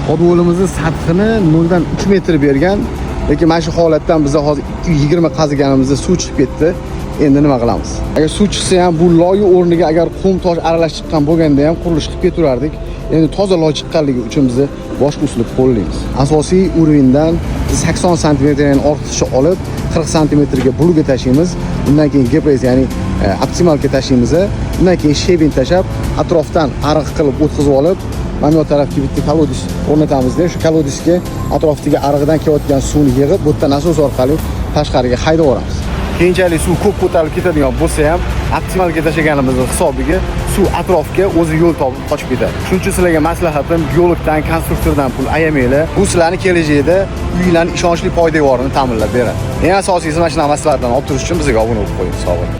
Podvolimizni sathini 0 dan 3 metr bergan. Lekin mana shu holatdan biz hozir 20 qaziganimizda suv chiqib ketdi. Endi nima qilamiz? Agar suv chiqsa ham bu loyi o'rniga agar qum tosh aralashib chiqqan bo'lganda ham qurilish qilib ketaverardik. Endi toza loy chiqqanligi uchun biz boshqa usulni qo'llaymiz. Asosiy urindan 80 sm dan ortiqcha olib 40 sm ga bulga tashlaymiz. Undan keyin GPS, ya'ni optimalga tashlaymiz. Undan keyin shebin tashab, atrofdan ariq qilib o'tkazib olib, mana bu tarafga bitta kolodis o'rnatamizda, shu kolodisga atrofdagi ariqdan kelayotgan suvni yig'ib, bu yerdan nasos orqali tashqariga haydab yuboramiz. Keyinchalik suv ko'p ko'tarilib ketadigan bo'lsa ham, optimalga tashlaganimizning hisobiga suv atrofga o'zi yo'l topib qochib ketadi. Shuning uchun sizlarga maslahatim, geologdan, konstruktordan pul ayamanglar. Bu sizlarning kelajakda uylarning ishonchli poydevorini ta'minlab beradi. Eng asosiysi mana shunaqa maslahatlarni olib turish uchun bizga obuna bo'lib qo'ying. Sog' bo'ling.